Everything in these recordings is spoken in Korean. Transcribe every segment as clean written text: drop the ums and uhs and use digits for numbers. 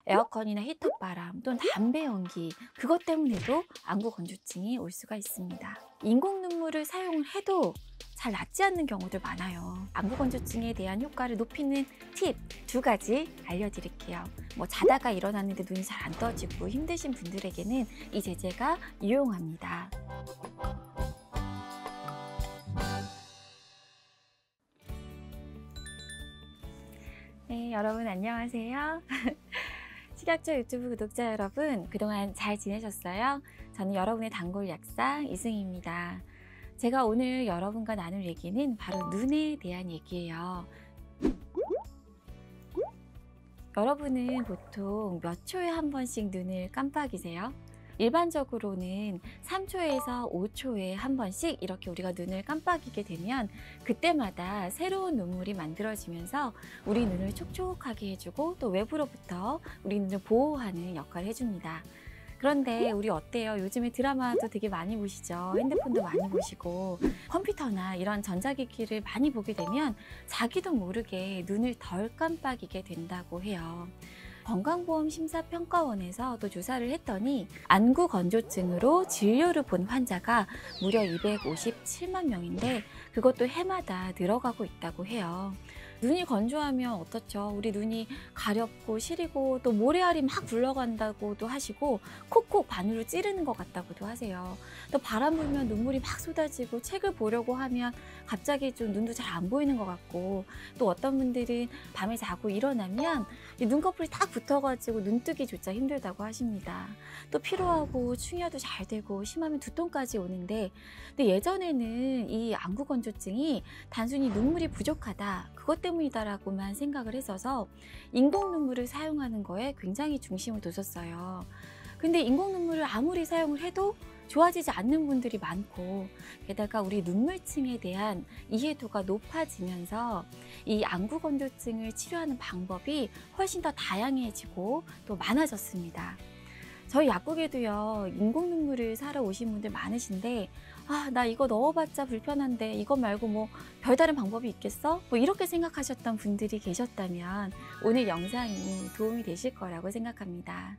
에어컨이나 히터바람 또는 담배 연기, 그것 때문에도 안구 건조증이 올 수가 있습니다. 인공 눈물을 사용을 해도 잘 낫지 않는 경우들 많아요. 안구 건조증에 대한 효과를 높이는 팁 2가지 알려드릴게요. 자다가 일어났는데 눈이 잘 안 떠지고 힘드신 분들에게는 이 제제가 유용합니다. 네, 여러분 안녕하세요. 식약처 유튜브 구독자 여러분, 그동안 잘 지내셨어요? 저는 여러분의 단골 약사 이승희입니다. 제가 오늘 여러분과 나눌 얘기는 바로 눈에 대한 얘기예요. 여러분은 보통 몇 초에 한 번씩 눈을 깜빡이세요? 일반적으로는 3초에서 5초에 한 번씩 이렇게 우리가 눈을 깜빡이게 되면 그때마다 새로운 눈물이 만들어지면서 우리 눈을 촉촉하게 해주고 또 외부로부터 우리 눈을 보호하는 역할을 해줍니다. 그런데 우리 어때요? 요즘에 드라마도 되게 많이 보시죠? 핸드폰도 많이 보시고 컴퓨터나 이런 전자기기를 많이 보게 되면 자기도 모르게 눈을 덜 깜빡이게 된다고 해요. 건강보험심사평가원에서 또 조사를 했더니 안구 건조증으로 진료를 본 환자가 무려 257만 명인데 그것도 해마다 늘어가고 있다고 해요. 눈이 건조하면 어떻죠? 우리 눈이 가렵고 시리고 또 모래알이 막 굴러간다고도 하시고 콕콕 바늘로 찌르는 것 같다고도 하세요. 또 바람 불면 눈물이 막 쏟아지고 책을 보려고 하면 갑자기 좀 눈도 잘 안 보이는 것 같고 또 어떤 분들은 밤에 자고 일어나면 눈꺼풀이 딱 붙어가지고 눈뜨기조차 힘들다고 하십니다. 또 피로하고 충혈도 잘 되고 심하면 두통까지 오는데 근데 예전에는 이 안구 건조증이 단순히 눈물이 부족하다 그것 때문이다라고만 생각을 했어서 인공 눈물을 사용하는 거에 굉장히 중심을 뒀었어요. 근데 인공 눈물을 아무리 사용을 해도 좋아지지 않는 분들이 많고 게다가 우리 눈물층에 대한 이해도가 높아지면서 이 안구 건조증을 치료하는 방법이 훨씬 더 다양해지고 또 많아졌습니다. 저희 약국에도요 인공 눈물을 사러 오신 분들 많으신데 나 이거 넣어봤자 불편한데 이거 말고 별다른 방법이 있겠어? 이렇게 생각하셨던 분들이 계셨다면 오늘 영상이 도움이 되실 거라고 생각합니다.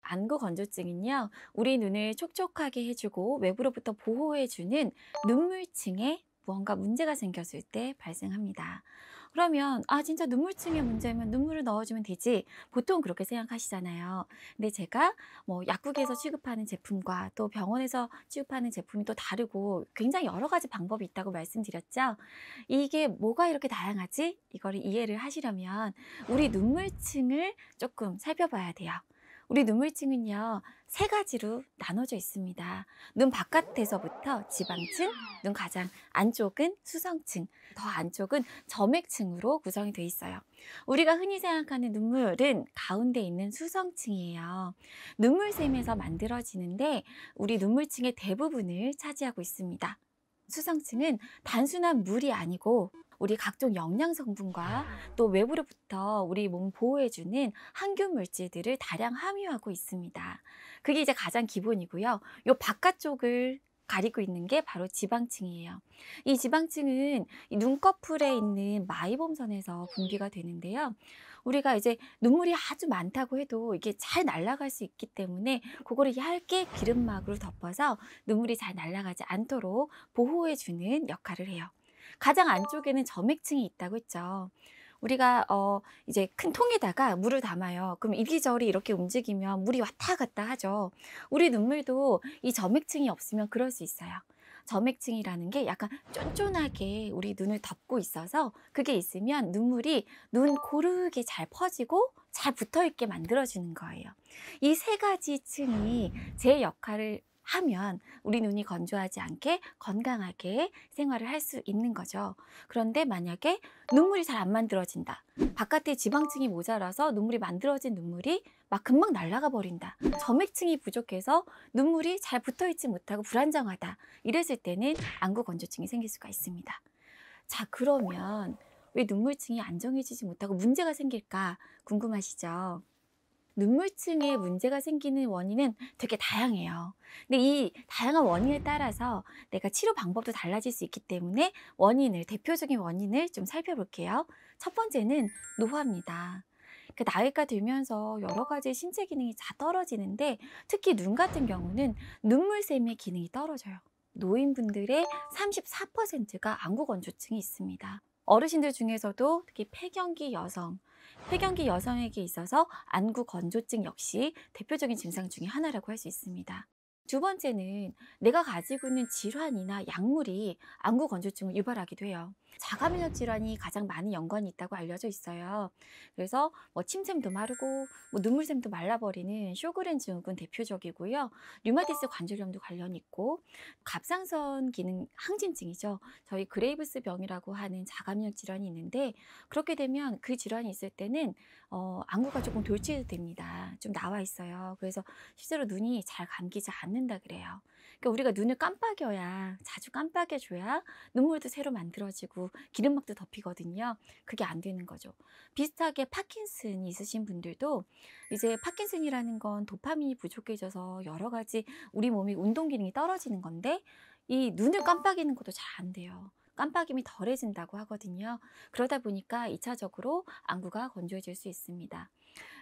안구 건조증은요, 우리 눈을 촉촉하게 해주고 외부로부터 보호해주는 눈물층에 무언가 문제가 생겼을 때 발생합니다. 그러면 진짜 눈물층에 문제면 눈물을 넣어주면 되지, 보통 그렇게 생각하시잖아요. 근데 제가 약국에서 취급하는 제품과 또 병원에서 취급하는 제품이 또 다르고 굉장히 여러 가지 방법이 있다고 말씀드렸죠. 이게 뭐가 이렇게 다양하지? 이거를 이해를 하시려면 우리 눈물층을 조금 살펴봐야 돼요. 우리 눈물층은요, 3가지로 나눠져 있습니다. 눈 바깥에서부터 지방층, 눈 가장 안쪽은 수성층, 더 안쪽은 점액층으로 구성이 되어 있어요. 우리가 흔히 생각하는 눈물은 가운데 있는 수성층이에요. 눈물샘에서 만들어지는데 우리 눈물층의 대부분을 차지하고 있습니다. 수성층은 단순한 물이 아니고 우리 각종 영양 성분과 또 외부로부터 우리 몸 보호해주는 항균 물질들을 다량 함유하고 있습니다. 그게 이제 가장 기본이고요. 요 바깥쪽을 가리고 있는 게 바로 지방층이에요. 이 지방층은 이 눈꺼풀에 있는 마이범선에서 분비가 되는데요. 우리가 이제 눈물이 아주 많다고 해도 이게 잘 날아갈 수 있기 때문에 그거를 얇게 기름막으로 덮어서 눈물이 잘 날아가지 않도록 보호해주는 역할을 해요. 가장 안쪽에는 점액층이 있다고 했죠. 우리가 이제 큰 통에다가 물을 담아요. 그럼 이리저리 이렇게 움직이면 물이 왔다 갔다 하죠. 우리 눈물도 이 점액층이 없으면 그럴 수 있어요. 점액층이라는 게 약간 쫀쫀하게 우리 눈을 덮고 있어서 그게 있으면 눈물이 눈 고르게 잘 퍼지고 잘 붙어있게 만들어주는 거예요. 이 3가지 층이 제 역할을 하면 우리 눈이 건조하지 않게 건강하게 생활을 할 수 있는 거죠. 그런데 만약에 눈물이 잘 안 만들어진다. 바깥에 지방층이 모자라서 눈물이 만들어진 눈물이 막 금방 날아가 버린다. 점액층이 부족해서 눈물이 잘 붙어있지 못하고 불안정하다. 이랬을 때는 안구 건조증이 생길 수가 있습니다. 자, 그러면 왜 눈물층이 안정해지지 못하고 문제가 생길까 궁금하시죠? 눈물층에 문제가 생기는 원인은 되게 다양해요. 근데 이 다양한 원인에 따라서 내가 치료 방법도 달라질 수 있기 때문에 대표적인 원인을 좀 살펴볼게요. 첫 번째는 노화입니다. 나이가 들면서 여러 가지 신체 기능이 다 떨어지는데 특히 눈 같은 경우는 눈물샘의 기능이 떨어져요. 노인분들의 34%가 안구 건조증이 있습니다. 어르신들 중에서도 특히 폐경기 여성에게 있어서 안구 건조증 역시 대표적인 증상 중에 하나라고 할 수 있습니다. 두 번째는 내가 가지고 있는 질환이나 약물이 안구 건조증을 유발하기도 해요. 자가면역 질환이 가장 많은 연관이 있다고 알려져 있어요. 그래서 침샘도 마르고 눈물샘도 말라버리는 쇼그렌 증후군 대표적이고요. 류마티스 관절염도 관련이 있고, 갑상선 기능 항진증이죠. 저희 그레이브스 병이라고 하는 자가면역 질환이 있는데, 그렇게 되면 그 질환이 있을 때는 안구가 조금 돌출됩니다. 좀 나와 있어요. 그래서 실제로 눈이 잘 감기지 않는다 그래요. 그러니까 우리가 눈을 자주 깜빡여줘야 눈물도 새로 만들어지고 기름막도 덮이거든요. 그게 안 되는 거죠. 비슷하게 파킨슨이 있으신 분들도 이제 파킨슨이라는 건 도파민이 부족해져서 여러 가지 우리 몸이 운동 기능이 떨어지는 건데, 이 눈을 깜빡이는 것도 잘 안 돼요. 깜빡임이 덜해진다고 하거든요. 그러다 보니까 2차적으로 안구가 건조해질 수 있습니다.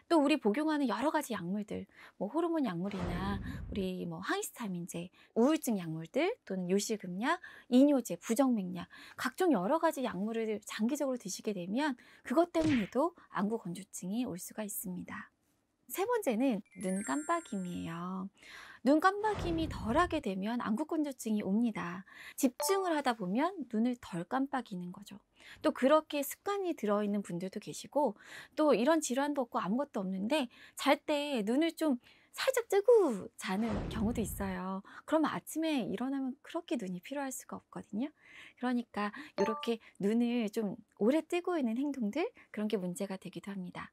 또 우리 복용하는 여러 가지 약물들, 호르몬 약물이나 우리 항히스타민제, 우울증 약물들 또는 요실금약, 이뇨제, 부정맥약, 각종 여러 가지 약물을 장기적으로 드시게 되면 그것 때문에도 안구 건조증이 올 수가 있습니다. 세 번째는 눈 깜빡임이에요. 눈 깜빡임이 덜하게 되면 안구 건조증이 옵니다. 집중을 하다 보면 눈을 덜 깜빡이는 거죠. 또 그렇게 습관이 들어있는 분들도 계시고, 또 이런 질환도 없고 아무것도 없는데 잘 때 눈을 좀 살짝 뜨고 자는 경우도 있어요. 그러면 아침에 일어나면 그렇게 눈이 피로할 수가 없거든요. 그러니까 이렇게 눈을 좀 오래 뜨고 있는 행동들, 그런 게 문제가 되기도 합니다.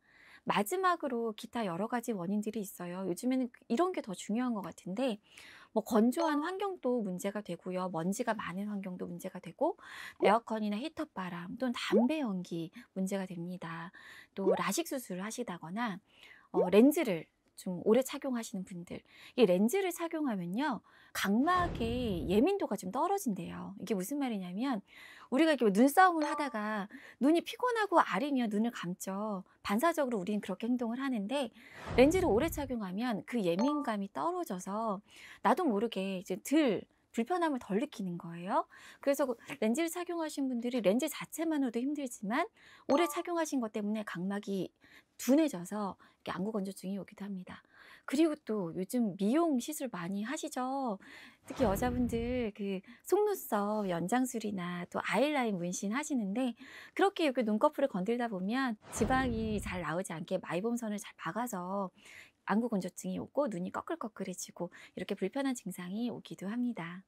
마지막으로 기타 여러 가지 원인들이 있어요. 요즘에는 이런 게 더 중요한 것 같은데, 건조한 환경도 문제가 되고요. 먼지가 많은 환경도 문제가 되고, 에어컨이나 히터바람 또는 담배 연기 문제가 됩니다. 또 라식 수술을 하시다거나 렌즈를 좀 오래 착용하시는 분들, 이 렌즈를 착용하면요, 각막의 예민도가 좀 떨어진대요. 이게 무슨 말이냐면, 우리가 이렇게 눈싸움을 하다가 눈이 피곤하고 아리면 눈을 감죠. 반사적으로 우리는 그렇게 행동을 하는데, 렌즈를 오래 착용하면 그 예민감이 떨어져서 나도 모르게 이제 불편함을 덜 느끼는 거예요. 그래서 렌즈를 착용하신 분들이 렌즈 자체만으로도 힘들지만 오래 착용하신 것 때문에 각막이 둔해져서 안구 건조증이 오기도 합니다. 그리고 또 요즘 미용 시술 많이 하시죠. 특히 여자분들 속눈썹 연장술이나 또 아이라인 문신 하시는데, 그렇게 여기 눈꺼풀을 건들다 보면 지방이 잘 나오지 않게 마이봄선을 잘 막아서 안구 건조증이 오고 눈이 꺼끌꺼끌해지고 이렇게 불편한 증상이 오기도 합니다.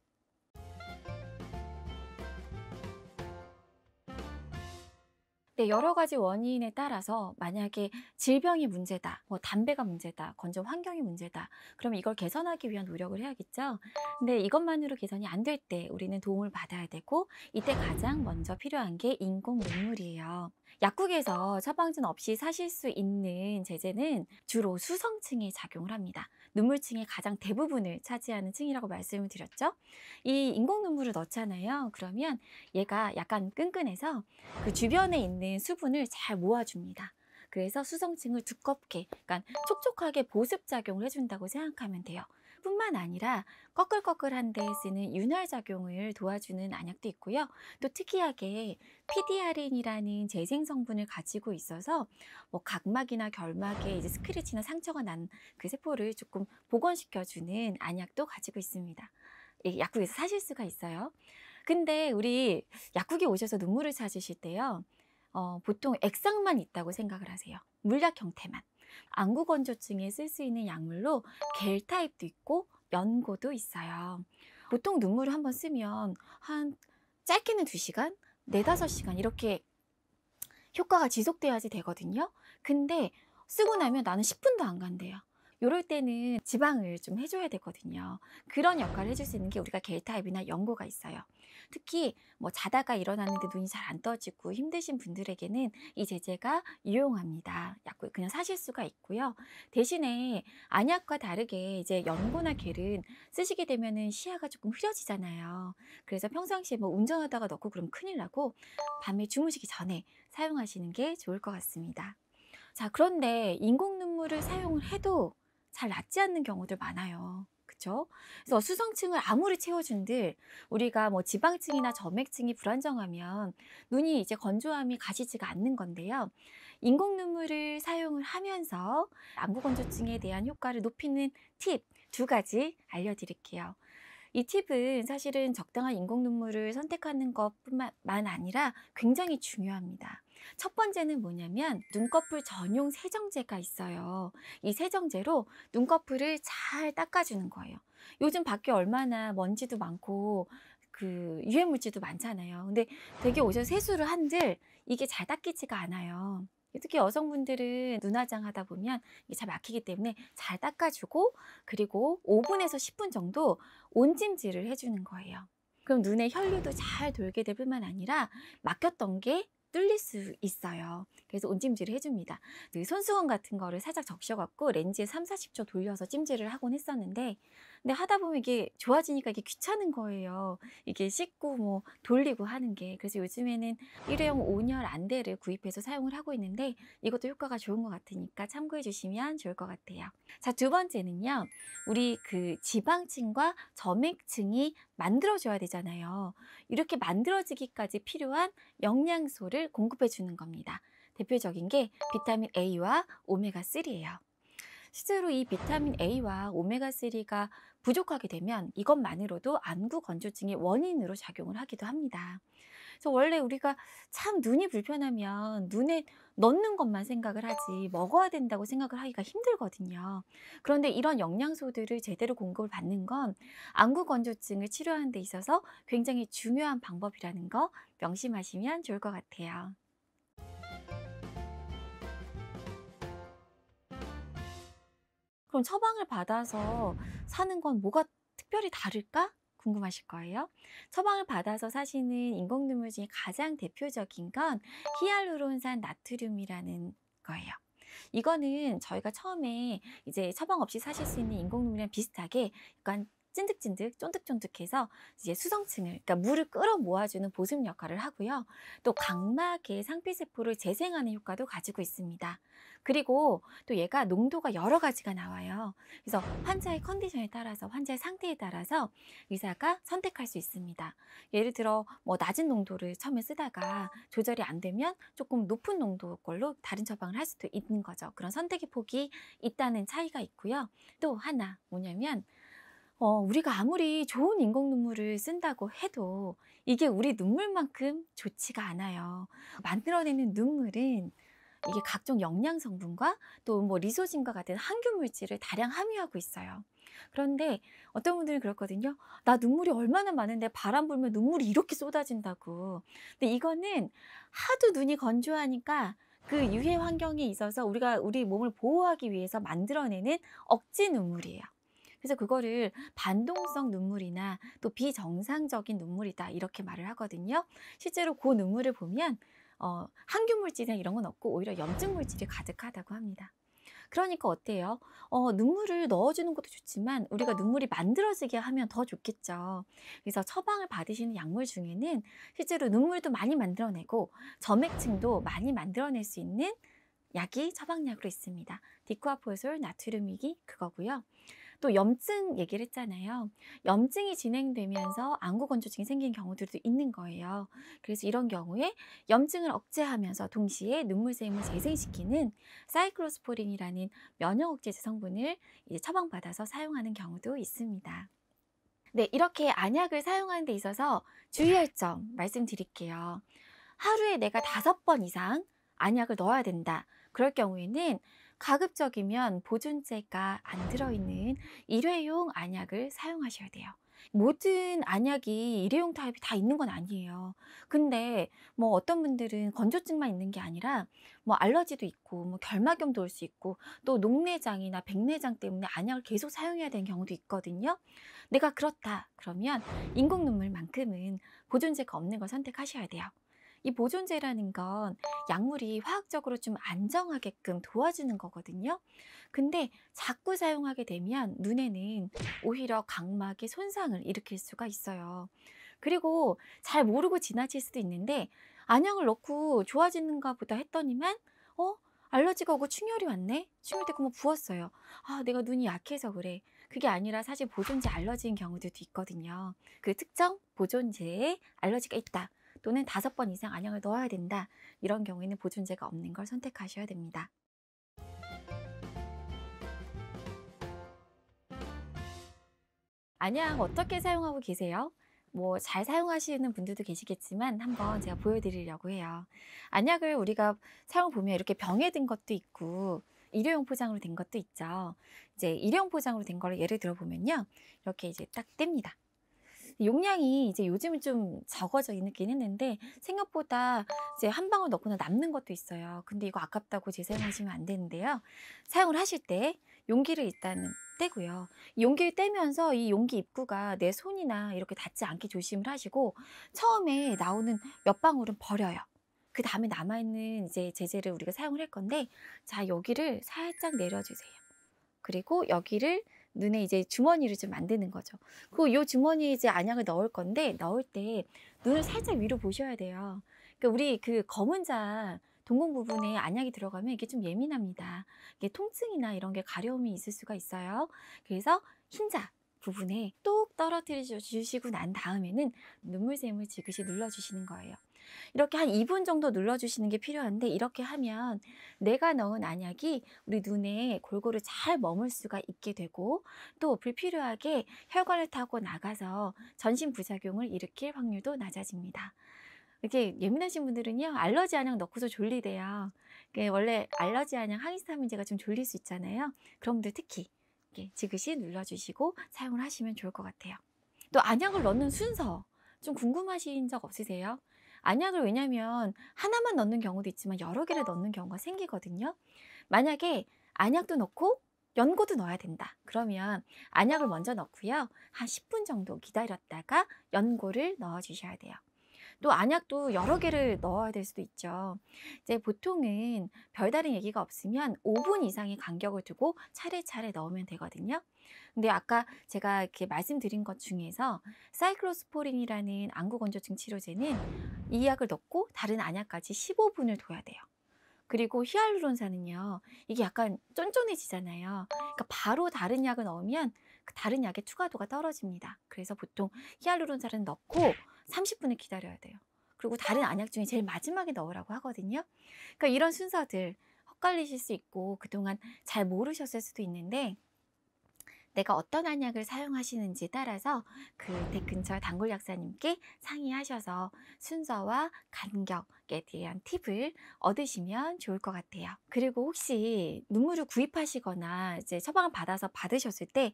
네, 여러 가지 원인에 따라서 만약에 질병이 문제다, 담배가 문제다, 건조 환경이 문제다, 그러면 이걸 개선하기 위한 노력을 해야겠죠. 근데 이것만으로 개선이 안 될 때 우리는 도움을 받아야 되고, 이때 가장 먼저 필요한 게 인공 눈물이에요. 약국에서 처방전 없이 사실 수 있는 제제는 주로 수성층에 작용을 합니다. 눈물층의 가장 대부분을 차지하는 층이라고 말씀을 드렸죠. 이 인공 눈물을 넣잖아요. 그러면 얘가 약간 끈끈해서 그 주변에 있는 수분을 잘 모아줍니다. 그래서 수성층을 두껍게, 그러니까 촉촉하게 보습작용을 해준다고 생각하면 돼요. 뿐만 아니라 꺼끌꺼끌한 데 쓰는 윤활작용을 도와주는 안약도 있고요. 또 특이하게 PDRN이라는 재생 성분을 가지고 있어서 각막이나 결막에 이제 스크래치나 상처가 난 그 세포를 조금 복원시켜주는 안약도 가지고 있습니다. 약국에서 사실 수가 있어요. 근데 우리 약국에 오셔서 눈물을 찾으실 때요, 보통 액상만 있다고 생각을 하세요. 물약 형태만. 안구 건조증에 쓸 수 있는 약물로 겔 타입도 있고 연고도 있어요. 보통 눈물을 한번 쓰면 짧게는 2시간, 4~5시간 이렇게 효과가 지속돼야지 되거든요. 근데 쓰고 나면 나는 10분도 안 간대요. 요럴 때는 지방을 좀 해줘야 되거든요. 그런 역할을 해줄 수 있는 게 우리가 겔 타입이나 연고가 있어요. 특히 뭐 자다가 일어났는데 눈이 잘 안 떠지고 힘드신 분들에게는 이 제제가 유용합니다. 약국 그냥 사실 수가 있고요. 대신에 안약과 다르게 이제 연고나 겔은 쓰시게 되면은 시야가 조금 흐려지잖아요. 그래서 평상시에 뭐 운전하다가 넣고 그러면 큰일 나고 밤에 주무시기 전에 사용하시는 게 좋을 것 같습니다. 자, 그런데 인공 눈물을 사용을 해도 잘 낫지 않는 경우들 많아요. 그쵸? 그래서 수성층을 아무리 채워준들 우리가 뭐 지방층이나 점액층이 불안정하면 눈이 이제 건조함이 가시지가 않는 건데요. 인공 눈물을 사용을 하면서 안구 건조증에 대한 효과를 높이는 팁 두 가지 알려드릴게요. 이 팁은 사실은 적당한 인공 눈물을 선택하는 것뿐만 아니라 굉장히 중요합니다. 첫 번째는 뭐냐면 눈꺼풀 전용 세정제가 있어요. 이 세정제로 눈꺼풀을 잘 닦아주는 거예요. 요즘 밖에 얼마나 먼지도 많고 그 유해 물질도 많잖아요. 근데 되게 오셔서 세수를 한들 이게 잘 닦이지가 않아요. 특히 여성분들은 눈화장 하다 보면 이게 잘 막히기 때문에 잘 닦아주고, 그리고 5분에서 10분 정도 온찜질을 해주는 거예요. 그럼 눈에 혈류도 잘 돌게 될 뿐만 아니라 막혔던 게 뚫릴 수 있어요. 그래서 온찜질을 해줍니다. 그 손수건 같은 거를 살짝 적셔갖고 렌즈에 3, 40초 돌려서 찜질을 하곤 했었는데, 근데 하다 보면 이게 좋아지니까 이게 귀찮은 거예요. 이게 씻고 뭐 돌리고 하는 게. 그래서 요즘에는 일회용 온열 안대를 구입해서 사용을 하고 있는데 이것도 효과가 좋은 것 같으니까 참고해 주시면 좋을 것 같아요. 자, 두 번째는요. 우리 그 지방층과 점액층이 만들어줘야 되잖아요. 이렇게 만들어지기까지 필요한 영양소를 공급해 주는 겁니다. 대표적인 게 비타민 A와 오메가3예요. 실제로 이 비타민 A와 오메가3가 부족하게 되면 이것만으로도 안구 건조증의 원인으로 작용을 하기도 합니다. 그래서 원래 우리가 참 눈이 불편하면 눈에 넣는 것만 생각을 하지 먹어야 된다고 생각을 하기가 힘들거든요. 그런데 이런 영양소들을 제대로 공급을 받는 건 안구 건조증을 치료하는 데 있어서 굉장히 중요한 방법이라는 거 명심하시면 좋을 것 같아요. 그럼 처방을 받아서 사는 건 뭐가 특별히 다를까? 궁금하실 거예요. 처방을 받아서 사시는 인공눈물 중에 가장 대표적인 건 히알루론산 나트륨이라는 거예요. 이거는 저희가 처음에 이제 처방 없이 사실 수 있는 인공눈물이랑 비슷하게 약간 찐득찐득 쫀득쫀득해서 이제 수성층을, 그러니까 물을 끌어 모아주는 보습 역할을 하고요. 또 각막의 상피세포를 재생하는 효과도 가지고 있습니다. 그리고 또 얘가 농도가 여러 가지가 나와요. 그래서 환자의 컨디션에 따라서, 환자의 상태에 따라서 의사가 선택할 수 있습니다. 예를 들어 뭐 낮은 농도를 처음에 쓰다가 조절이 안 되면 조금 높은 농도 걸로 다른 처방을 할 수도 있는 거죠. 그런 선택의 폭이 있다는 차이가 있고요. 또 하나 뭐냐면 우리가 아무리 좋은 인공 눈물을 쓴다고 해도 이게 우리 눈물만큼 좋지가 않아요. 만들어내는 눈물은 이게 각종 영양 성분과 또 뭐 리소진과 같은 항균 물질을 다량 함유하고 있어요. 그런데 어떤 분들은 그렇거든요. 나 눈물이 얼마나 많은데 바람 불면 눈물이 이렇게 쏟아진다고. 근데 이거는 하도 눈이 건조하니까 그 유해 환경에 있어서 우리가 우리 몸을 보호하기 위해서 만들어내는 억지 눈물이에요. 그래서 그거를 반동성 눈물이나 또 비정상적인 눈물이다 이렇게 말을 하거든요. 실제로 그 눈물을 보면 항균 물질이나 이런 건 없고 오히려 염증 물질이 가득하다고 합니다. 그러니까 어때요? 눈물을 넣어주는 것도 좋지만 우리가 눈물이 만들어지게 하면 더 좋겠죠. 그래서 처방을 받으시는 약물 중에는 실제로 눈물도 많이 만들어내고 점액층도 많이 만들어낼 수 있는 약이 처방약으로 있습니다. 디쿠아포솔 나트륨이 그거고요. 또 염증 얘기를 했잖아요. 염증이 진행되면서 안구 건조증이 생긴 경우들도 있는 거예요. 그래서 이런 경우에 염증을 억제하면서 동시에 눈물샘을 재생시키는 사이클로스포린이라는 면역 억제제 성분을 이제 처방받아서 사용하는 경우도 있습니다. 네, 이렇게 안약을 사용하는 데 있어서 주의할 점 말씀드릴게요. 하루에 내가 5번 이상 안약을 넣어야 된다. 그럴 경우에는 가급적이면 보존제가 안 들어있는 일회용 안약을 사용하셔야 돼요. 모든 안약이 일회용 타입이 다 있는 건 아니에요. 근데 뭐 어떤 분들은 건조증만 있는 게 아니라 뭐 알러지도 있고 뭐 결막염도 올 수 있고 또 녹내장이나 백내장 때문에 안약을 계속 사용해야 되는 경우도 있거든요. 내가 그렇다 그러면 인공 눈물만큼은 보존제가 없는 걸 선택하셔야 돼요. 이 보존제라는 건 약물이 화학적으로 좀 안정하게끔 도와주는 거거든요. 근데 자꾸 사용하게 되면 눈에는 오히려 각막에 손상을 일으킬 수가 있어요. 그리고 잘 모르고 지나칠 수도 있는데 안약을 넣고 좋아지는가 보다 했더니만 알러지가 오고 충혈이 왔네? 충혈되고 뭐 부었어요. 아, 내가 눈이 약해서 그래. 그게 아니라 사실 보존제 알러지인 경우도 있거든요. 그 특정 보존제에 알러지가 있다. 또는 5번 이상 안약을 넣어야 된다. 이런 경우에는 보존제가 없는 걸 선택하셔야 됩니다. 안약 어떻게 사용하고 계세요? 뭐 잘 사용하시는 분들도 계시겠지만 한번 제가 보여드리려고 해요. 안약을 우리가 사용 보면 이렇게 병에 든 것도 있고 일회용 포장으로 된 것도 있죠. 이제 일회용 포장으로 된 거를 예를 들어 보면요. 이렇게 이제 딱 뗍니다. 용량이 이제 요즘은 좀 적어져 있긴 했는데 생각보다 이제 한 방울 넣고는 남는 것도 있어요. 근데 이거 아깝다고 재사용하시면 안 되는데요. 사용을 하실 때 용기를 일단은 떼고요. 이 용기를 떼면서 이 용기 입구가 내 손이나 이렇게 닿지 않게 조심을 하시고 처음에 나오는 몇 방울은 버려요. 그 다음에 남아있는 이제 제제를 우리가 사용을 할 건데 자, 여기를 살짝 내려주세요. 그리고 여기를 눈에 이제 주머니를 좀 만드는 거죠. 그리고 이 주머니에 이제 안약을 넣을 건데 넣을 때 눈을 살짝 위로 보셔야 돼요. 그러니까 우리 그 검은 자 동공 부분에 안약이 들어가면 이게 좀 예민합니다. 이게 통증이나 이런 게 가려움이 있을 수가 있어요. 그래서 흰자 부분에 뚝 떨어뜨려 주시고 난 다음에는 눈물샘을 지그시 눌러주시는 거예요. 이렇게 한 2분 정도 눌러주시는 게 필요한데 이렇게 하면 내가 넣은 안약이 우리 눈에 골고루 잘 머물 수가 있게 되고 또 불필요하게 혈관을 타고 나가서 전신 부작용을 일으킬 확률도 낮아집니다. 이렇게 예민하신 분들은요 알러지 안약 넣고서 졸리대요. 원래 알러지 안약 항히스타민제가 좀 졸릴 수 있잖아요. 그런 분들 특히 이렇게 지그시 눌러주시고 사용을 하시면 좋을 것 같아요. 또 안약을 넣는 순서 좀 궁금하신 적 없으세요? 안약을 왜냐면 하나만 넣는 경우도 있지만 여러 개를 넣는 경우가 생기거든요. 만약에 안약도 넣고 연고도 넣어야 된다. 그러면 안약을 먼저 넣고요. 한 10분 정도 기다렸다가 연고를 넣어 주셔야 돼요. 또 안약도 여러 개를 넣어야 될 수도 있죠. 이제 보통은 별다른 얘기가 없으면 5분 이상의 간격을 두고 차례차례 넣으면 되거든요. 근데 아까 제가 이렇게 말씀드린 것 중에서 사이클로스포린이라는 안구건조증 치료제는 이 약을 넣고 다른 안약까지 15분을 둬야 돼요. 그리고 히알루론산은요, 이게 약간 쫀쫀해지잖아요. 그러니까 바로 다른 약을 넣으면 그 다른 약의 투과도가 떨어집니다. 그래서 보통 히알루론산은 넣고 30분을 기다려야 돼요. 그리고 다른 안약 중에 제일 마지막에 넣으라고 하거든요. 그러니까 이런 순서들 헛갈리실 수 있고 그동안 잘 모르셨을 수도 있는데 내가 어떤 안약을 사용하시는지 따라서 그 댁 근처 단골 약사님께 상의하셔서 순서와 간격에 대한 팁을 얻으시면 좋을 것 같아요. 그리고 혹시 눈물을 구입하시거나 이제 처방을 받아서 받으셨을 때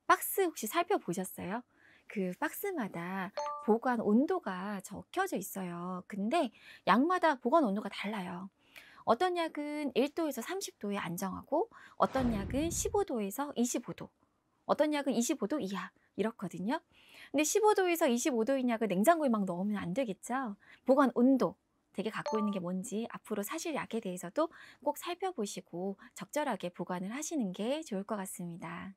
박스 혹시 살펴보셨어요? 그 박스마다 보관 온도가 적혀져 있어요. 근데 약마다 보관 온도가 달라요. 어떤 약은 1도에서 30도에 안정하고 어떤 약은 15도에서 25도, 어떤 약은 25도 이하 이렇거든요. 근데 15도에서 25도인 약을 냉장고에 막 넣으면 안 되겠죠. 보관 온도, 되게 갖고 있는 게 뭔지 앞으로 사실 약에 대해서도 꼭 살펴보시고 적절하게 보관을 하시는 게 좋을 것 같습니다.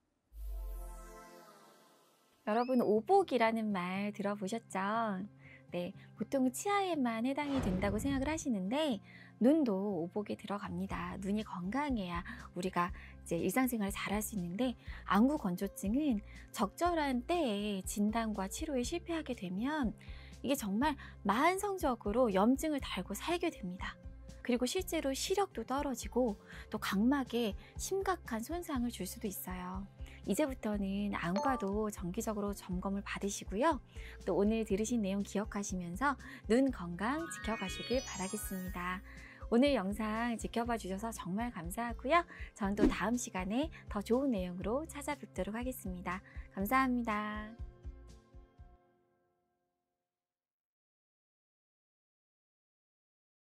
여러분 오복이라는 말 들어보셨죠? 네, 보통 치아에만 해당이 된다고 생각을 하시는데 눈도 오복에 들어갑니다. 눈이 건강해야 우리가 이제 일상생활을 잘할 수 있는데 안구 건조증은 적절한 때에 진단과 치료에 실패하게 되면 이게 정말 만성적으로 염증을 달고 살게 됩니다. 그리고 실제로 시력도 떨어지고 또 각막에 심각한 손상을 줄 수도 있어요. 이제부터는 안과도 정기적으로 점검을 받으시고요. 또 오늘 들으신 내용 기억하시면서 눈 건강 지켜가시길 바라겠습니다. 오늘 영상 지켜봐 주셔서 정말 감사하고요. 전 또 다음 시간에 더 좋은 내용으로 찾아뵙도록 하겠습니다. 감사합니다.